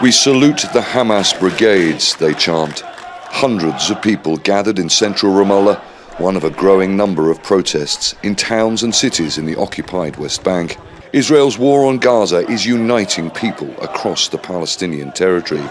We salute the Hamas brigades, they chant. Hundreds of people gathered in central Ramallah, one of a growing number of protests in towns and cities in the occupied West Bank. Israel's war on Gaza is uniting people across the Palestinian territory.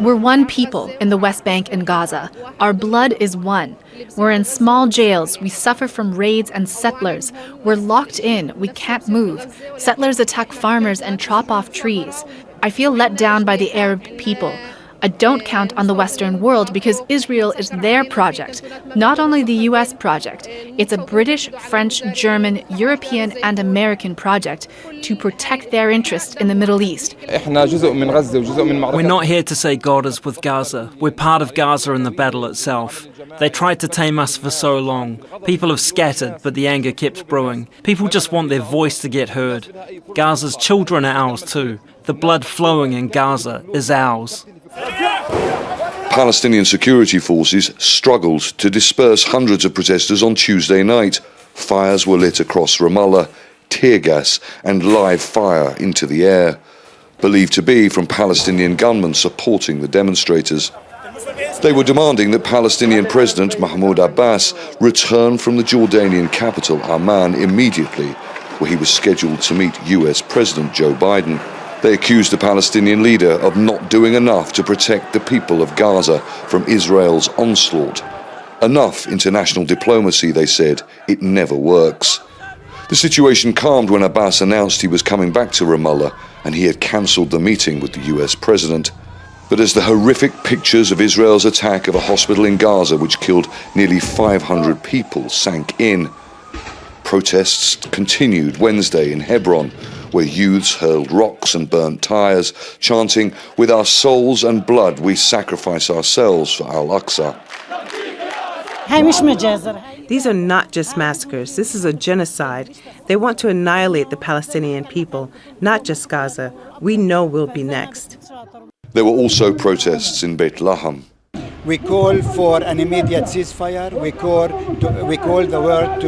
We're one people in the West Bank and Gaza. Our blood is one. We're in small jails. We suffer from raids and settlers. We're locked in. We can't move. Settlers attack farmers and chop off trees. I feel let down by the Arab people. I don't count on the Western world because Israel is their project, not only the US project. It's a British, French, German, European, and American project to protect their interests in the Middle East. We're not here to say God is with Gaza. We're part of Gaza and the battle itself. They tried to tame us for so long. People have scattered, but the anger kept brewing. People just want their voice to get heard. Gaza's children are ours too. The blood flowing in Gaza is ours. Palestinian security forces struggled to disperse hundreds of protesters on Tuesday night. Fires were lit across Ramallah, tear gas and live fire into the air, believed to be from Palestinian gunmen supporting the demonstrators. They were demanding that Palestinian President Mahmoud Abbas return from the Jordanian capital Amman immediately, where he was scheduled to meet US President Joe Biden. They accused the Palestinian leader of not doing enough to protect the people of Gaza from Israel's onslaught. Enough international diplomacy, they said. It never works. The situation calmed when Abbas announced he was coming back to Ramallah and he had cancelled the meeting with the US president. But as the horrific pictures of Israel's attack of a hospital in Gaza, which killed nearly 500 people, sank in, protests continued Wednesday in Hebron, where youths hurled rocks and burnt tires, chanting, "With our souls and blood we sacrifice ourselves for Al-Aqsa." These are not just massacres. This is a genocide. They want to annihilate the Palestinian people, not just Gaza. We know we'll be next. There were also protests in Beit Laham. We call for an immediate ceasefire. We call the world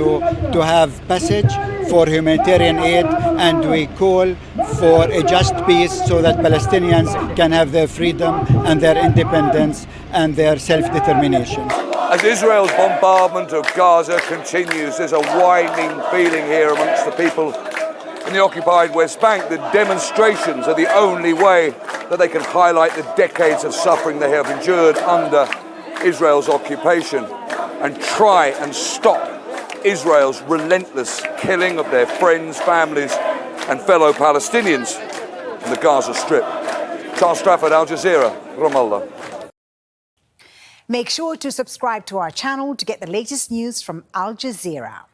to have passage for humanitarian aid, and we call for a just peace so that Palestinians can have their freedom and their independence and their self-determination. As Israel's bombardment of Gaza continues, there's a widening feeling here amongst the people in the occupied West Bank that demonstrations are the only way that they can highlight the decades of suffering they have endured under Israel's occupation and try and stop Israel's relentless killing of their friends, families and fellow Palestinians in the Gaza Strip. Stratford, Al Jazeera, Ramallah. Make sure to subscribe to our channel to get the latest news from Al Jazeera.